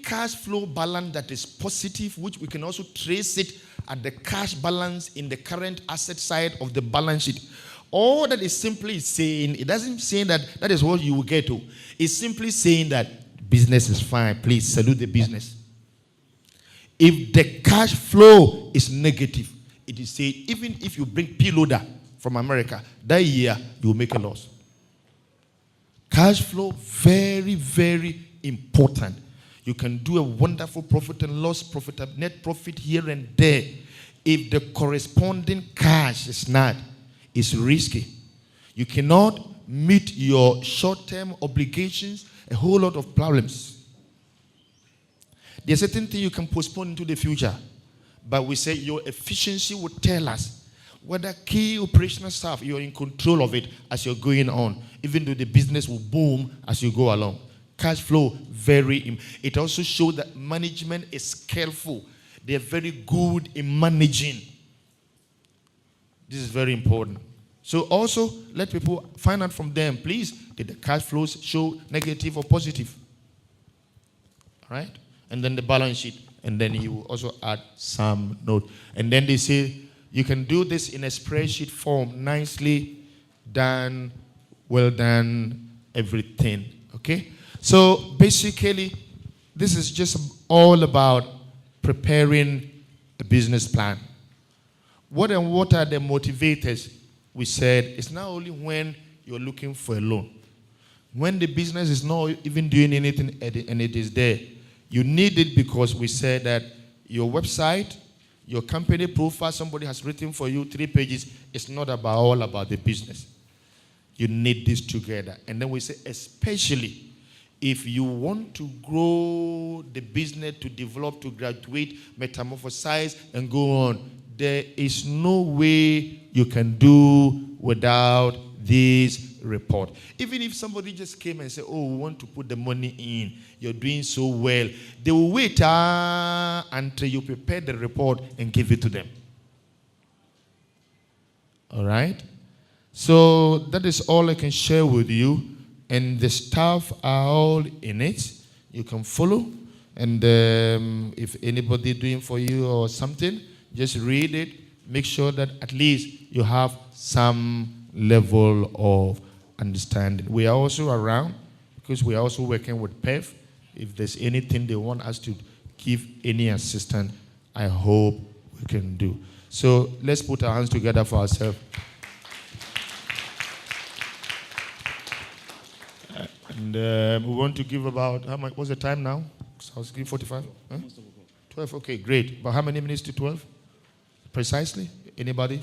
cash flow balance that is positive, which we can also trace it at the cash balance in the current asset side of the balance sheet. All that is simply saying, it doesn't say that that is what you will get to. It's simply saying that business is fine. Please salute the business. If the cash flow is negative, it is saying even if you bring P-loader from America, that year you will make a loss. Cash flow, very, very important. You can do a wonderful profit and loss, net profit here and there. If the corresponding cash is not, it's risky. You cannot meet your short-term obligations, a whole lot of problems. There's a certain thing you can postpone into the future, but we say your efficiency will tell us whether key operational staff, you're in control of it as you're going on, even though the business will boom as you go along. Cash flow, it also shows that management is skillful. They're very good in managing. This is very important. So also, let people find out from them, please, did the cash flows show negative or positive? All right? And then the balance sheet. And then you will also add some note. And then they say, you can do this in a spreadsheet form. Nicely done, well done, everything. Okay? So basically, this is just all about preparing a business plan. What are the motivators? We said it's not only when you're looking for a loan. When the business is not even doing anything and it is there, you need it because we said that your website, your company profile, somebody has written for you 3 pages. It's not all about the business. You need this together. And then we say, especially if you want to grow the business, to develop, to graduate, metamorphosize, and go on, there is no way you can do without this report. Even if somebody just came and said, oh, we want to put the money in, you're doing so well, they will wait until you prepare the report and give it to them. All right? So that is all I can share with you. And the staff are all in it. You can follow. And if anybody doing for you or something, just read it. Make sure that at least you have some level of understanding. We are also around because we are also working with PEF. If there's anything they want us to give any assistance, I hope we can do. So let's put our hands together for ourselves. And we want to give about, how much? What's the time now? I was giving 45? Huh? 12, okay, great. But how many minutes to 12? Precisely? Anybody?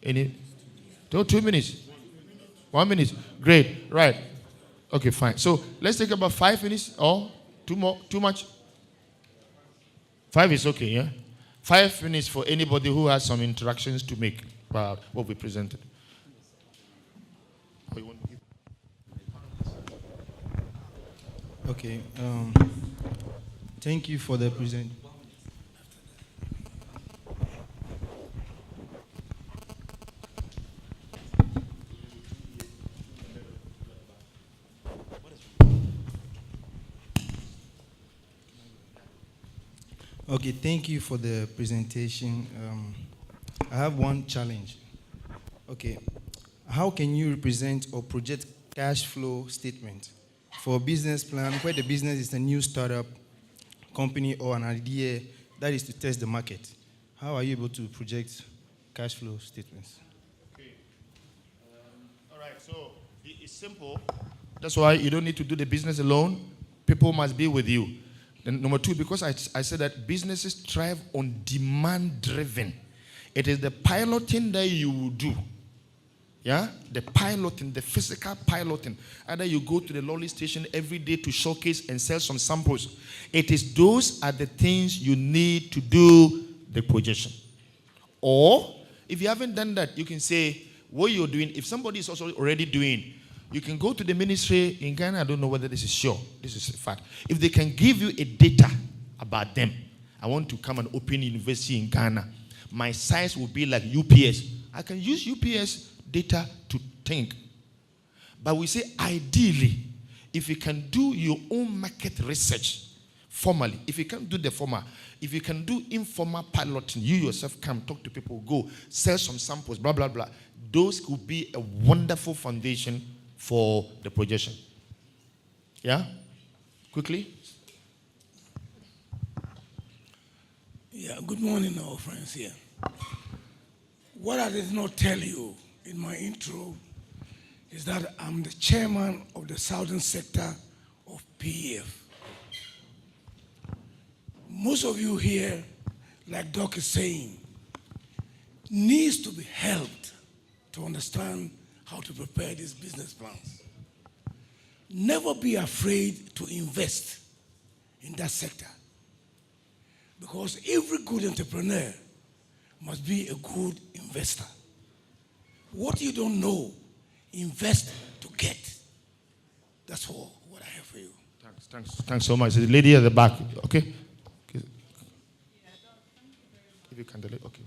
Any? 2 minutes? 1 minute? Great, right. Okay, fine. So let's take about 5 minutes or 2 more. Too much? 5 is okay, yeah? 5 minutes for anybody who has some interactions to make about what we presented. Oh, you want to give? Okay. Thank you for the present. Okay, thank you for the presentation. I have one challenge. Okay, how can you represent or project cash flow statement for a business plan where the business is a new startup company or an idea that is to test the market? How are you able to project cash flow statements? Okay. All right, so it's simple. That's why you don't need to do the business alone. People must be with you. Then number 2, because I said that businesses thrive on demand-driven. It is the piloting that you will do. Yeah, the piloting, the physical piloting. Either you go to the lorry station every day to showcase and sell some samples. Those are the things you need to do the projection. Or, if you haven't done that, you can say what you're doing. If somebody is also already doing, you can go to the ministry in Ghana. I don't know whether this is sure. This is a fact. If they can give you a data about them, I want to come and open university in Ghana. My size will be like UPS. I can use UPS data to think. But we say ideally, if you can do your own market research formally, if you can't do the former, if you can do informal piloting, you yourself come talk to people, go sell some samples, blah, blah, blah. Those could be a wonderful foundation for the projection. Yeah? Quickly. Yeah, good morning, our friends here. What I did not tell you in my intro is that I'm the chairman of the southern sector of PEF. Most of you here, like Doc is saying, needs to be helped to understand how to prepare these business plans. Never be afraid to invest in that sector, because every good entrepreneur must be a good investor. What you don't know, invest to get. That's all what I have for you. Thanks so much. The lady at the back, okay? If you can delete, okay.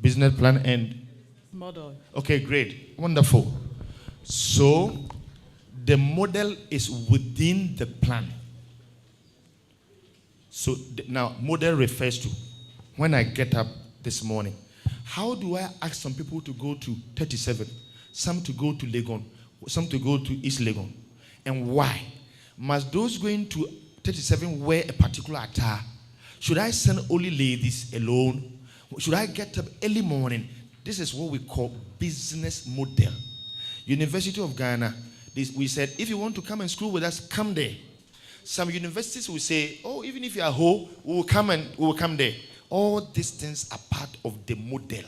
Business plan and model. Okay, great. Wonderful. So the model is within the plan. So now model refers to when I get up this morning, how do I ask some people to go to 37, some to go to Legon, some to go to East Legon? And why? Must those going to 37 wear a particular attire? Should I send only ladies alone? Should I get up early morning? This is what we call business model. University of Ghana, we said, if you want to come and school with us, come there. Some universities will say, oh, even if you are home, we will come there. All these things are part of the model.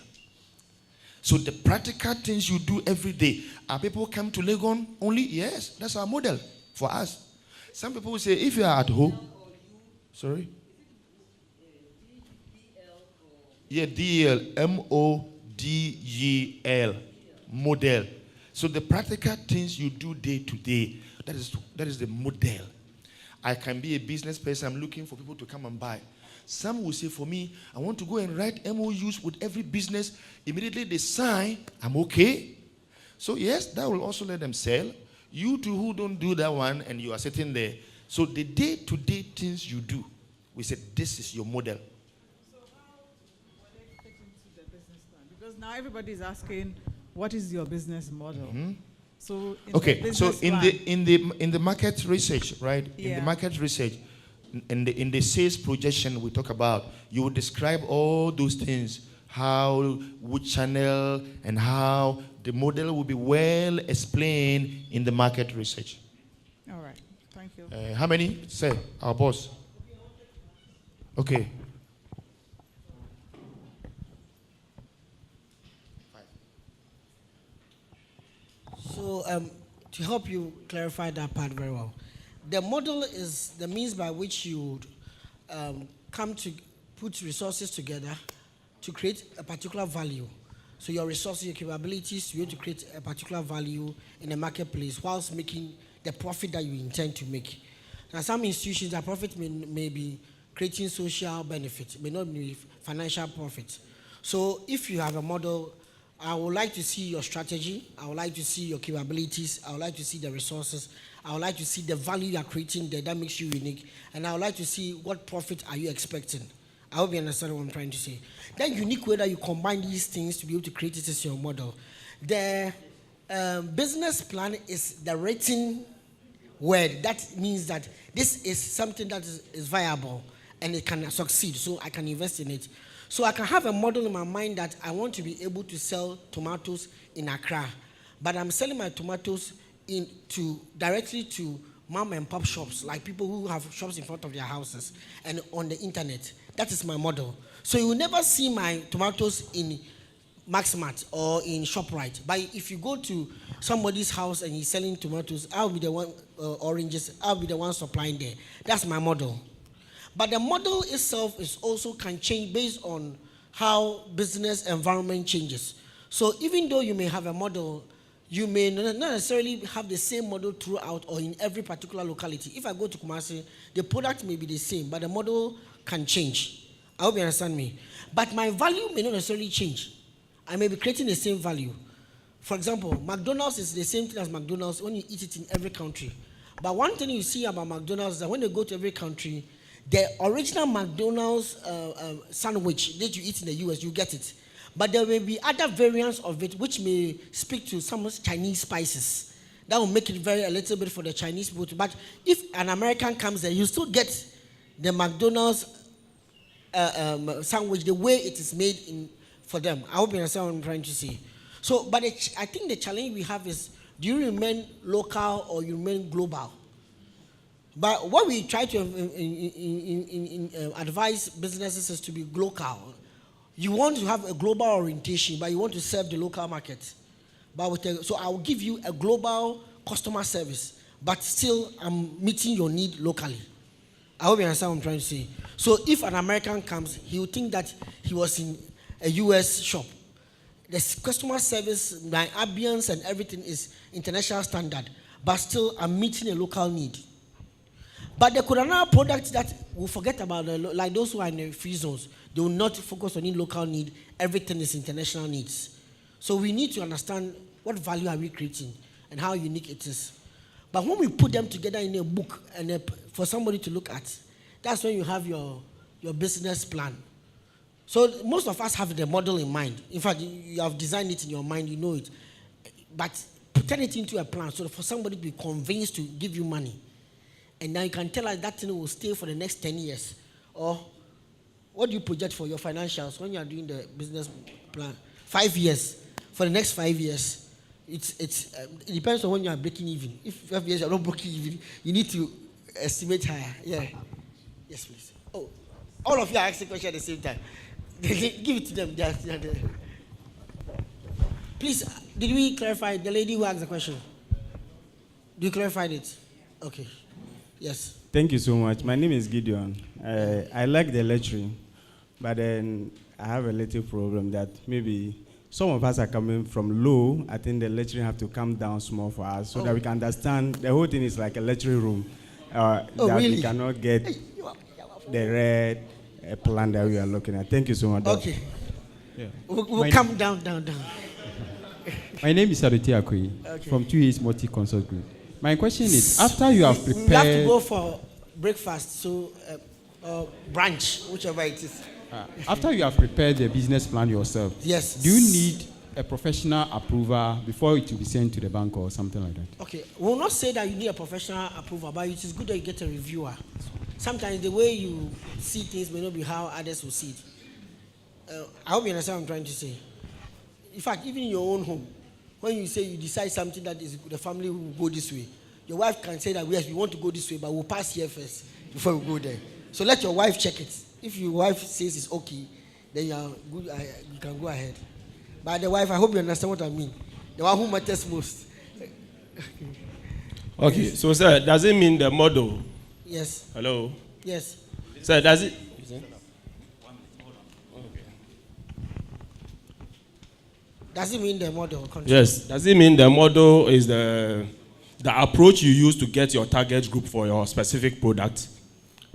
So the practical things you do every day, are people come to Legon only? Yes, that's our model for us. Some people will say, if you are at home, sorry? Yeah, DL, MODGL, model. So the practical things you do day to day, that is the model. I can be a business person, I'm looking for people to come and buy. Some will say, for me, I want to go and write MOUs with every business. Immediately they sign, I'm okay. So yes, that will also let them sell. You too who don't do that one and you are sitting there. So the day-to-day things you do, we said this is your model. So how will it fit into the business plan? Because now everybody is asking, what is your business model? Mm-hmm. So in the market research, right? Yeah. In the market research, in the sales projection we talk about, you would describe all those things, which channel, and how the model will be well explained in the market research. All right, thank you. How many? Say, our boss. Okay. So to help you clarify that part very well, the model is the means by which you come to put resources together to create a particular value. So your resources, your capabilities, you have to create a particular value in the marketplace whilst making the profit that you intend to make. Now some institutions, their profit may be creating social benefit, may not be financial profit. So if you have a model, I would like to see your strategy, I would like to see your capabilities, I would like to see the resources, I would like to see the value you are creating there that makes you unique, and I would like to see what profit are you expecting. I hope you understand what I'm trying to say. That unique way that you combine these things to be able to create it as your model. The business plan is the written word. That means that this is something that is viable and it can succeed, so I can invest in it. So I can have a model in my mind that I want to be able to sell tomatoes in Accra, but I'm selling my tomatoes directly to mom and pop shops, like people who have shops in front of their houses and on the internet. That is my model. So you will never see my tomatoes in Maxmart or in ShopRite. But if you go to somebody's house and he's selling tomatoes, I'll be the one, oranges, I'll be the one supplying there. That's my model. But the model itself is also can change based on how business environment changes. So even though you may have a model, you may not necessarily have the same model throughout or in every particular locality. If I go to Kumasi, the product may be the same, but the model can change. I hope you understand me. But my value may not necessarily change. I may be creating the same value. For example, McDonald's is the same thing as McDonald's when you eat it in every country. But one thing you see about McDonald's is that when they go to every country, the original McDonald's sandwich that you eat in the US, you get it. But there may be other variants of it which may speak to some Chinese spices. That will make it very a little bit for the Chinese people. But if an American comes there, you still get the McDonald's sandwich the way it is made for them. I hope you understand what I'm trying to say. So, but I think the challenge we have is, do you remain local or you remain global? But what we try to advise businesses is to be local. You want to have a global orientation, but you want to serve the local market. So I will give you a global customer service, but still I'm meeting your need locally. I hope you understand what I'm trying to say. So if an American comes, he will think that he was in a US shop. The customer service, my ambience and everything is international standard, but still I'm meeting a local need. But there could be another product that we'll forget about, like those who are in the free zones. They will not focus on local need. Everything is international needs. So we need to understand what value are we creating and how unique it is. But when we put them together in a book and for somebody to look at, that's when you have your business plan. So most of us have the model in mind. In fact, you have designed it in your mind, you know it. But turn it into a plan so for somebody to be convinced to give you money. And now you can tell us that thing will stay for the next 10 years. Or what do you project for your financials when you are doing the business plan? 5 years. For the next 5 years, it depends on when you are breaking even. If 5 years you are not breaking even, you need to estimate higher. Yeah. Yes, please. Oh, all of you are asking questions at the same time. Give it to them. Please, did we clarify the lady who asked the question? Do you clarify it? Okay. Yes. Thank you so much. My name is Gideon. I like the lecturing, but then I have a little problem that maybe some of us are coming from low. I think the lecturing have to come down small for us so that we can understand. The whole thing is like a lecturing room. That really? We cannot get the red plan that we are looking at. Thank you so much. Okay. Yeah. We'll come down. My name is Aditi Akui from 2A's Multi-Consult Group. My question is, after you have prepared... We have to go for breakfast, so brunch, whichever it is. After you have prepared the business plan yourself, yes. Do you need a professional approval before it will be sent to the bank or something like that? Okay. We will not say that you need a professional approval, but it is good that you get a reviewer. Sometimes the way you see things may not be how others will see it. I hope you understand what I'm trying to say. In fact, even in your own home, when you say you decide something that is the family will go this way, your wife can say that yes, we want to go this way, but we'll pass here first before we go there. So let your wife check it. If your wife says it's okay, then you are good. You can go ahead. But the wife, I hope you understand what I mean. The one who matters most. Okay, so sir, does it mean the model? Yes. Hello. Yes. Sir, does it? Does it mean the model? Yes. Does it mean the model is the approach you use to get your target group for your specific product?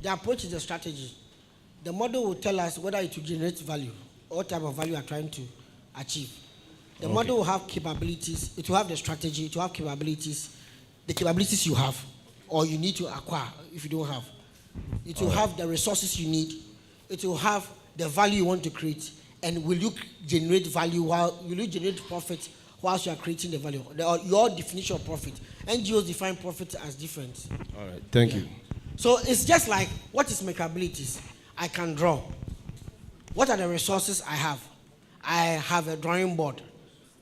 The approach is the strategy. The model will tell us whether it will generate value, or what type of value you are trying to achieve. The model will have capabilities. It will have the strategy. It will have capabilities. The capabilities you have, or you need to acquire if you don't have. It will have the resources you need. It will have the value you want to create. And will you generate value will you generate profit whilst you are creating the value? Your definition of profit. NGOs define profit as different. All right, thank you. So it's just like, what is my capabilities? I can draw. What are the resources I have? I have a drawing board.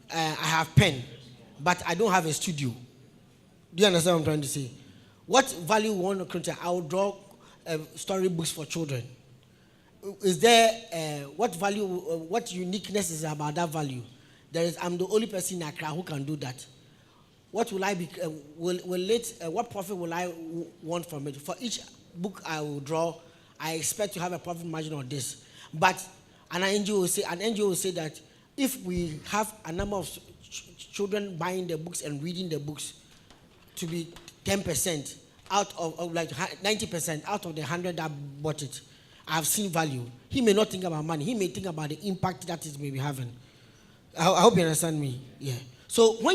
I have pen, but I don't have a studio. Do you understand what I'm trying to say? What value you want to create? I will draw storybooks for children. Is there what value, what uniqueness is about that value? I'm the only person in Accra who can do that. What will I be? What profit will I want from it? For each book I will draw, I expect to have a profit margin on this. But an NGO will say that if we have a number of children buying the books and reading the books, to be 10% out of like 90% out of the 100 that bought it, I have seen value. He may not think about money. He may think about the impact that it may be having. I hope you understand me. Yeah. So when